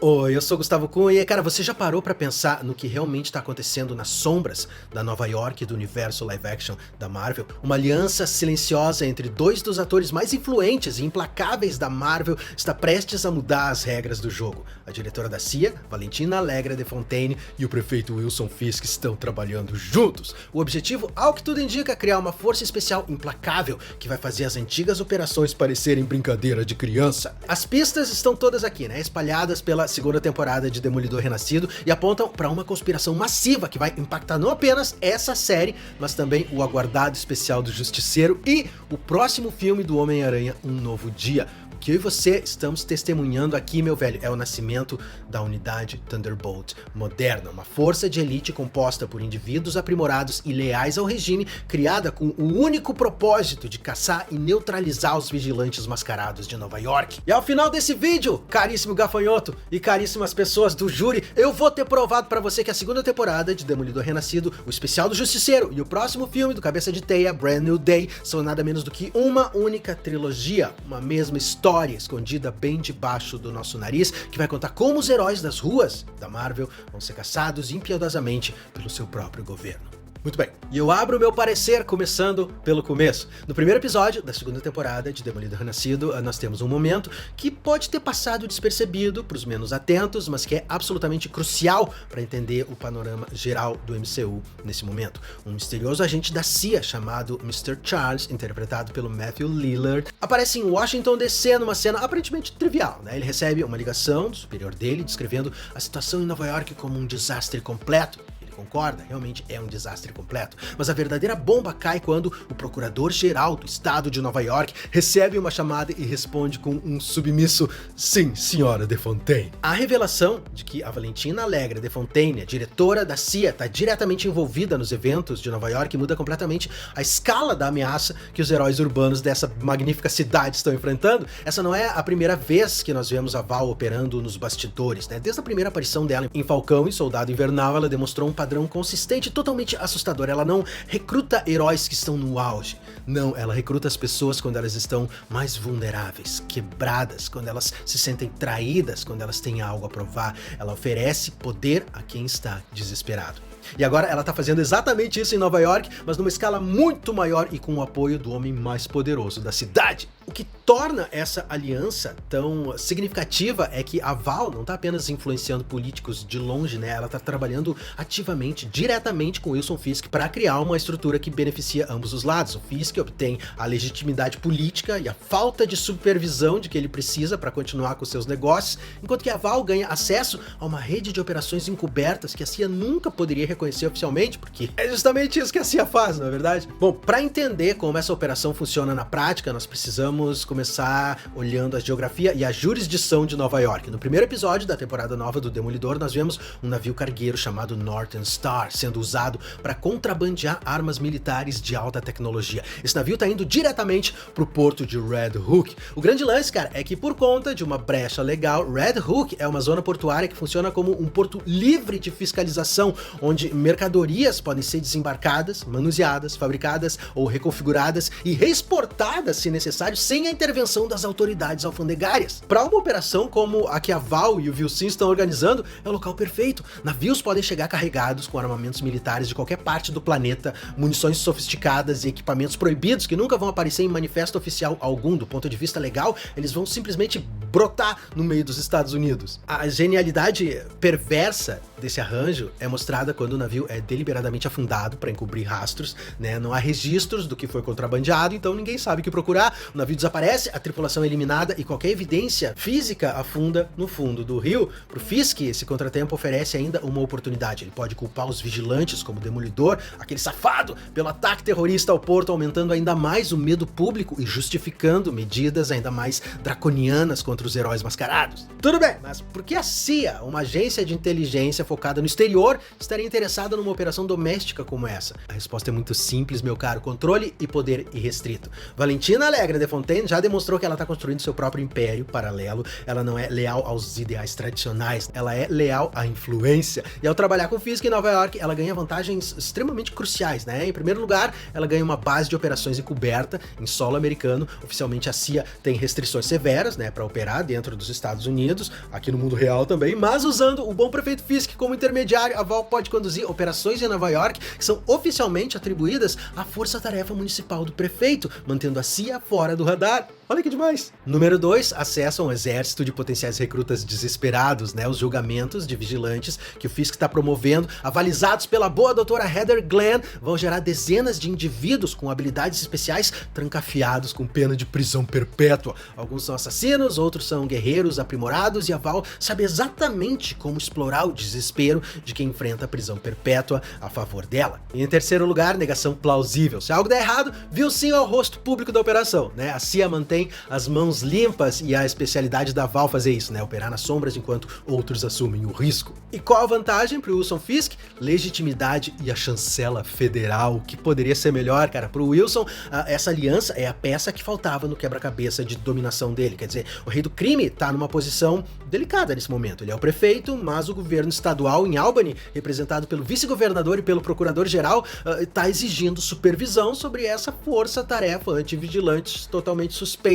Oi, eu sou Gustavo Cunha e, cara, você já parou pra pensar no que realmente tá acontecendo nas sombras da Nova York e do universo live action da Marvel? Uma aliança silenciosa entre dois dos atores mais influentes e implacáveis da Marvel está prestes a mudar as regras do jogo. A diretora da CIA, Valentina Allegra de Fontaine, e o prefeito Wilson Fisk estão trabalhando juntos. O objetivo, ao que tudo indica, é criar uma força especial implacável que vai fazer as antigas operações parecerem brincadeira de criança. As pistas estão todas aqui, né, espalhadas pela segunda temporada de Demolidor Renascido e apontam para uma conspiração massiva que vai impactar não apenas essa série, mas também o aguardado especial do Justiceiro e o próximo filme do Homem-Aranha, Um Novo Dia. O que eu e você estamos testemunhando aqui, meu velho, é o nascimento da unidade Thunderbolt moderna, uma força de elite composta por indivíduos aprimorados e leais ao regime, criada com o único propósito de caçar e neutralizar os vigilantes mascarados de Nova York. E ao final desse vídeo, caríssimo gafanhoto e caríssimas pessoas do júri, eu vou ter provado pra você que a segunda temporada de Demolidor Renascido, o especial do Justiceiro e o próximo filme do Cabeça de Teia, Brand New Day, são nada menos do que uma única trilogia, uma mesma história escondida bem debaixo do nosso nariz, que vai contar como os heróis das ruas da Marvel vão ser caçados impiedosamente pelo seu próprio governo. Muito bem, e eu abro o meu parecer começando pelo começo. No primeiro episódio da segunda temporada de Demolidor Renascido, nós temos um momento que pode ter passado despercebido para os menos atentos, mas que é absolutamente crucial para entender o panorama geral do MCU nesse momento. Um misterioso agente da CIA chamado Mr. Charles, interpretado pelo Matthew Lillard, aparece em Washington DC numa cena aparentemente trivial, né? Ele recebe uma ligação do superior dele descrevendo a situação em Nova York como um desastre completo. Concorda? Realmente é um desastre completo. Mas a verdadeira bomba cai quando o procurador-geral do estado de Nova York recebe uma chamada e responde com um submisso "Sim, senhora de Fontaine". A revelação de que a Valentina Allegra de Fontaine, a diretora da CIA, está diretamente envolvida nos eventos de Nova York muda completamente a escala da ameaça que os heróis urbanos dessa magnífica cidade estão enfrentando. Essa não é a primeira vez que nós vemos a Val operando nos bastidores, né? Desde a primeira aparição dela em Falcão e Soldado Invernal, ela demonstrou um padrão consistente e totalmente assustador. Ela não recruta heróis que estão no auge. Não, ela recruta as pessoas quando elas estão mais vulneráveis, quebradas, quando elas se sentem traídas, quando elas têm algo a provar. Ela oferece poder a quem está desesperado. E agora ela tá fazendo exatamente isso em Nova York, mas numa escala muito maior e com o apoio do homem mais poderoso da cidade. O que torna essa aliança tão significativa é que a Val não tá apenas influenciando políticos de longe, né? Ela tá trabalhando ativamente, diretamente com Wilson Fisk para criar uma estrutura que beneficia ambos os lados. O Fisk obtém a legitimidade política e a falta de supervisão de que ele precisa para continuar com seus negócios, enquanto que a Val ganha acesso a uma rede de operações encobertas que a CIA nunca poderia reconhecer oficialmente, porque é justamente isso que a CIA faz, não é verdade? Bom, para entender como essa operação funciona na prática, nós precisamos começar olhando a geografia e a jurisdição de Nova York. No primeiro episódio da temporada nova do Demolidor, nós vemos um navio cargueiro chamado Northern Star sendo usado para contrabandear armas militares de alta tecnologia. Esse navio tá indo diretamente pro porto de Red Hook. O grande lance, cara, é que por conta de uma brecha legal, Red Hook é uma zona portuária que funciona como um porto livre de fiscalização, onde mercadorias podem ser desembarcadas, manuseadas, fabricadas ou reconfiguradas e reexportadas, se necessário, sem a intervenção das autoridades alfandegárias. Para uma operação como a que a Val e o Vilsin estão organizando, é o local perfeito. Navios podem chegar carregados com armamentos militares de qualquer parte do planeta, munições sofisticadas e equipamentos proibidos que nunca vão aparecer em manifesto oficial algum. Do ponto de vista legal, eles vão simplesmente brotar no meio dos Estados Unidos. A genialidade perversa desse arranjo é mostrada quando o navio é deliberadamente afundado para encobrir rastros, né? Não há registros do que foi contrabandeado, então ninguém sabe o que procurar. O navio desaparece, a tripulação é eliminada e qualquer evidência física afunda no fundo do rio. Pro Fisk, esse contratempo oferece ainda uma oportunidade. Ele pode culpar os vigilantes, como o Demolidor, aquele safado, pelo ataque terrorista ao porto, aumentando ainda mais o medo público e justificando medidas ainda mais draconianas contra os heróis mascarados. Tudo bem, mas por que a CIA, uma agência de inteligência focada no exterior, estaria interessada numa operação doméstica como essa? A resposta é muito simples, meu caro: controle e poder irrestrito. Valentina Allegra de Fontaine já demonstrou que ela está construindo seu próprio império paralelo. Ela não é leal aos ideais tradicionais, ela é leal à influência. E ao trabalhar com Fisk em Nova York, ela ganha vantagens extremamente cruciais, né? Em primeiro lugar, ela ganha uma base de operações encoberta em solo americano. Oficialmente a CIA tem restrições severas, né, para operar operar dentro dos Estados Unidos, aqui no mundo real também, mas usando o bom prefeito Fisk como intermediário, a Val pode conduzir operações em Nova York que são oficialmente atribuídas à força-tarefa municipal do prefeito, mantendo a CIA fora do radar. Olha que demais! Número 2, acesso a um exército de potenciais recrutas desesperados, né? Os julgamentos de vigilantes que o Fisk está promovendo, avalizados pela boa doutora Heather Glenn, vão gerar dezenas de indivíduos com habilidades especiais trancafiados com pena de prisão perpétua. Alguns são assassinos, outros são guerreiros aprimorados, e a Val sabe exatamente como explorar o desespero de quem enfrenta a prisão perpétua a favor dela. E em terceiro lugar, negação plausível. Se algo der errado, viu sim ao rosto público da operação, né? A CIA mantém as mãos limpas, e a especialidade da Val fazer isso, né? Operar nas sombras enquanto outros assumem o risco. E qual a vantagem pro Wilson Fisk? Legitimidade e a chancela federal. O que poderia ser melhor, cara? Pro Wilson, essa aliança é a peça que faltava no quebra-cabeça de dominação dele. Quer dizer, o rei do crime tá numa posição delicada nesse momento. Ele é o prefeito, mas o governo estadual em Albany, representado pelo vice-governador e pelo procurador-geral, tá exigindo supervisão sobre essa força-tarefa antivigilante totalmente suspeita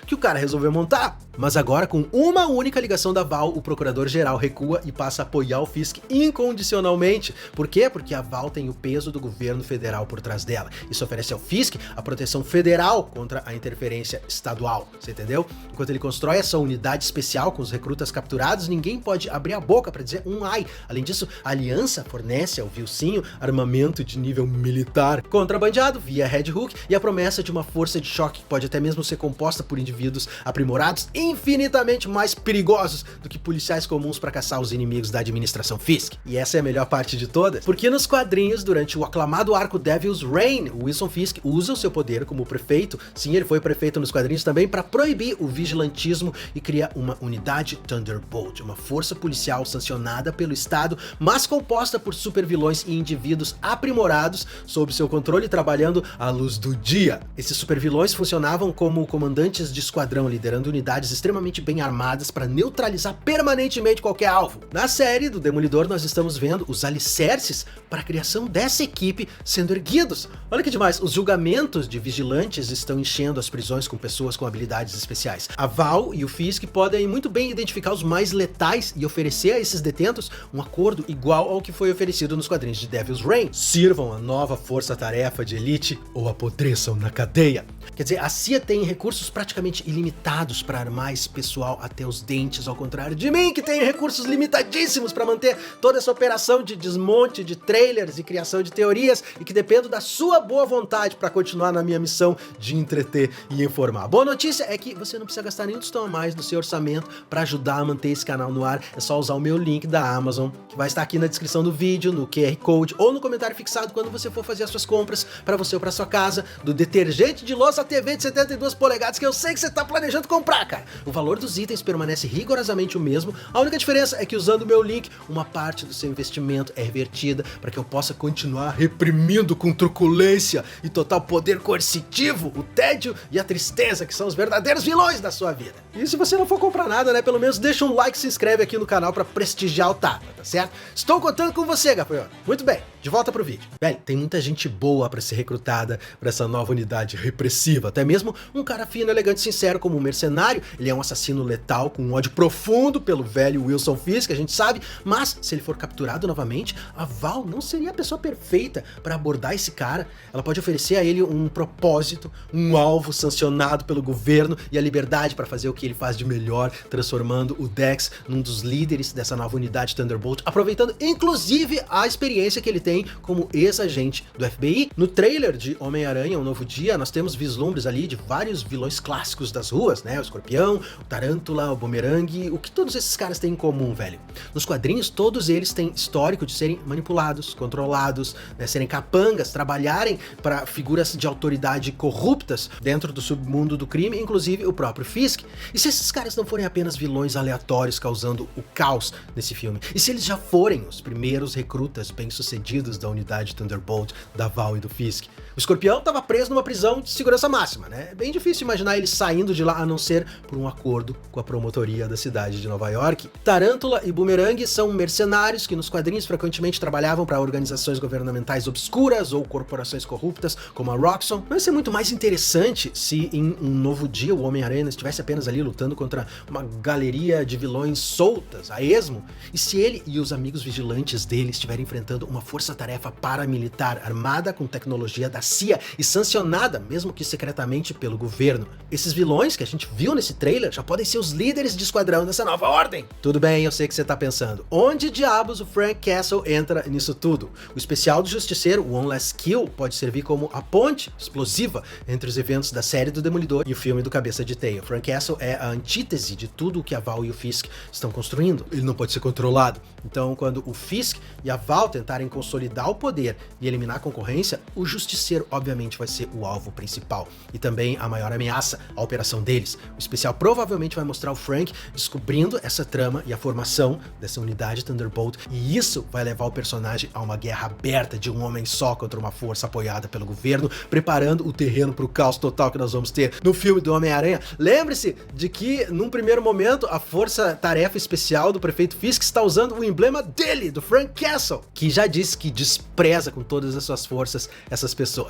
que o cara resolveu montar. Mas agora, com uma única ligação da Val, o procurador-geral recua e passa a apoiar o Fisk incondicionalmente. Por quê? Porque a Val tem o peso do governo federal por trás dela. Isso oferece ao Fisk a proteção federal contra a interferência estadual, você entendeu? Enquanto ele constrói essa unidade especial com os recrutas capturados, ninguém pode abrir a boca para dizer um ai. Além disso, a aliança fornece ao Vilcinho armamento de nível militar, contrabandeado via Red Hook, e a promessa de uma força de choque que pode até mesmo ser composta por indivíduos aprimorados infinitamente mais perigosos do que policiais comuns para caçar os inimigos da administração Fisk. E essa é a melhor parte de todas, porque nos quadrinhos, durante o aclamado arco Devil's Reign, o Wilson Fisk usa o seu poder como prefeito, sim, ele foi prefeito nos quadrinhos também, para proibir o vigilantismo e cria uma unidade Thunderbolt, uma força policial sancionada pelo Estado, mas composta por supervilões e indivíduos aprimorados sob seu controle, trabalhando à luz do dia. Esses supervilões funcionavam como comandantes de esquadrão, liderando unidades extremamente bem armadas para neutralizar permanentemente qualquer alvo. Na série do Demolidor, nós estamos vendo os alicerces para a criação dessa equipe sendo erguidos. Olha que demais, os julgamentos de vigilantes estão enchendo as prisões com pessoas com habilidades especiais. A Val e o Fisk podem muito bem identificar os mais letais e oferecer a esses detentos um acordo igual ao que foi oferecido nos quadrinhos de Devil's Reign. Sirvam a nova força-tarefa de elite ou apodreçam na cadeia. Quer dizer, a CIA tem recursos praticamente ilimitados para armar esse pessoal até os dentes, ao contrário de mim, que tem recursos limitadíssimos para manter toda essa operação de desmonte de trailers e criação de teorias, e que dependo da sua boa vontade para continuar na minha missão de entreter e informar. A boa notícia é que você não precisa gastar nenhum tostão a mais do seu orçamento para ajudar a manter esse canal no ar. É só usar o meu link da Amazon, que vai estar aqui na descrição do vídeo, no QR Code ou no comentário fixado quando você for fazer as suas compras para você ou para sua casa, do detergente de louça TV de 72 polegadas que eu sei que você tá planejando comprar, cara. O valor dos itens permanece rigorosamente o mesmo, a única diferença é que, usando o meu link, uma parte do seu investimento é revertida para que eu possa continuar reprimindo com truculência e total poder coercitivo o tédio e a tristeza, que são os verdadeiros vilões da sua vida. E se você não for comprar nada, né, pelo menos deixa um like e se inscreve aqui no canal para prestigiar o Tapa, tá certo? Estou contando com você, gafanhoto. Muito bem, de volta pro vídeo. Velho, tem muita gente boa para ser recrutada para essa nova unidade repressiva, até mesmo um cara fino, elegante e sincero como um mercenário. Ele é um assassino letal com um ódio profundo pelo velho Wilson Fisk, a gente sabe, mas se ele for capturado novamente, a Val não seria a pessoa perfeita para abordar esse cara. Ela pode oferecer a ele um propósito, um alvo sancionado pelo governo e a liberdade para fazer o que ele faz de melhor, transformando o Dex num dos líderes dessa nova unidade Thunderbolt, aproveitando inclusive a experiência que ele tem como ex-agente do FBI. No trailer de Homem-Aranha, Um Novo Dia, nós temos vislumbres ali de vários vilões clássicos das ruas, né? O Escorpião, o Tarântula, o Bumerangue, o que todos esses caras têm em comum, velho? Nos quadrinhos, todos eles têm histórico de serem manipulados, controlados, né? Serem capangas, trabalharem para figuras de autoridade corruptas dentro do submundo do crime, inclusive o próprio Fisk. E se esses caras não forem apenas vilões aleatórios causando o caos nesse filme? E se eles já forem os primeiros recrutas bem-sucedidos queridos da unidade Thunderbolt, da Val e do Fisk. O Escorpião estava preso numa prisão de segurança máxima, né? É bem difícil imaginar ele saindo de lá a não ser por um acordo com a promotoria da cidade de Nova York. Tarântula e Boomerang são mercenários que nos quadrinhos frequentemente trabalhavam para organizações governamentais obscuras ou corporações corruptas, como a Roxxon. Vai ser muito mais interessante se em um novo dia o Homem-Aranha estivesse apenas ali lutando contra uma galeria de vilões soltas, a esmo, e se ele e os amigos vigilantes dele estiverem enfrentando uma força-tarefa paramilitar armada com tecnologia da CIA e sancionada, mesmo que secretamente, pelo governo. Esses vilões que a gente viu nesse trailer já podem ser os líderes de esquadrão dessa nova ordem. Tudo bem, eu sei que você tá pensando, onde diabos o Frank Castle entra nisso tudo? O especial do Justiceiro, One Last Kill, pode servir como a ponte explosiva entre os eventos da série do Demolidor e o filme do Cabeça de Teia. Frank Castle é a antítese de tudo o que a Val e o Fisk estão construindo. Ele não pode ser controlado. Então, quando o Fisk e a Val tentarem consolidar o poder e eliminar a concorrência, o Justiceiro obviamente vai ser o alvo principal e também a maior ameaça à operação deles. O especial provavelmente vai mostrar o Frank descobrindo essa trama e a formação dessa unidade Thunderbolt, e isso vai levar o personagem a uma guerra aberta de um homem só contra uma força apoiada pelo governo, preparando o terreno para o caos total que nós vamos ter no filme do Homem-Aranha. Lembre-se de que, num primeiro momento, a força-tarefa especial do prefeito Fisk está usando o emblema dele, do Frank Castle, que já disse que despreza com todas as suas forças essas pessoas.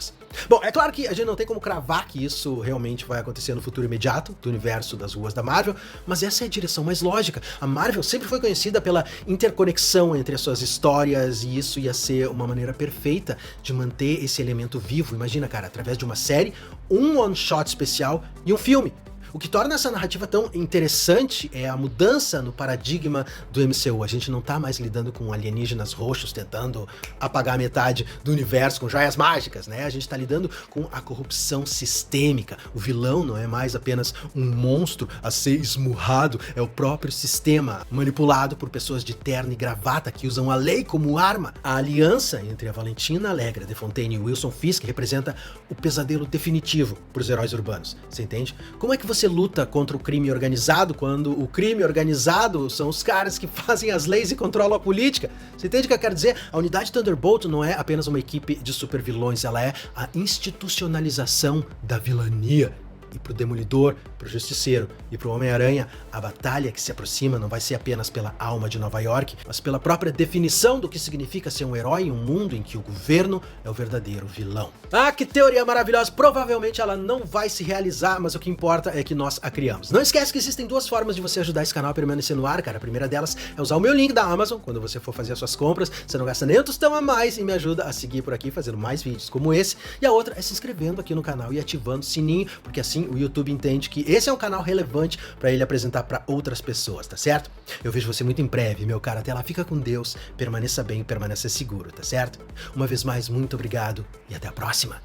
Bom, é claro que a gente não tem como cravar que isso realmente vai acontecer no futuro imediato do universo das ruas da Marvel, mas essa é a direção mais lógica. A Marvel sempre foi conhecida pela interconexão entre as suas histórias, e isso ia ser uma maneira perfeita de manter esse elemento vivo. Imagina, cara, através de uma série, um one-shot especial e um filme. O que torna essa narrativa tão interessante é a mudança no paradigma do MCU. A gente não tá mais lidando com alienígenas roxos tentando apagar metade do universo com joias mágicas, né? A gente tá lidando com a corrupção sistêmica. O vilão não é mais apenas um monstro a ser esmurrado, é o próprio sistema manipulado por pessoas de terno e gravata que usam a lei como arma. A aliança entre a Valentina Allegra de Fontaine e Wilson Fisk representa o pesadelo definitivo pros heróis urbanos. Você entende? Como é que você luta contra o crime organizado quando o crime organizado são os caras que fazem as leis e controlam a política? Você entende o que eu quero dizer? A unidade Thunderbolt não é apenas uma equipe de supervilões, ela é a institucionalização da vilania. E pro Demolidor, pro Justiceiro e pro Homem-Aranha, a batalha que se aproxima não vai ser apenas pela alma de Nova York, mas pela própria definição do que significa ser um herói em um mundo em que o governo é o verdadeiro vilão. Ah, que teoria maravilhosa! Provavelmente ela não vai se realizar, mas o que importa é que nós a criamos. Não esquece que existem duas formas de você ajudar esse canal a permanecer no ar, cara. A primeira delas é usar o meu link da Amazon. Quando você for fazer as suas compras, você não gasta nem um tostão a mais e me ajuda a seguir por aqui fazendo mais vídeos como esse. E a outra é se inscrevendo aqui no canal e ativando o sininho, porque assim o YouTube entende que esse é um canal relevante para ele apresentar para outras pessoas, tá certo? Eu vejo você muito em breve, meu cara. Até lá, fica com Deus, permaneça bem, permaneça seguro, tá certo? Uma vez mais, muito obrigado e até a próxima!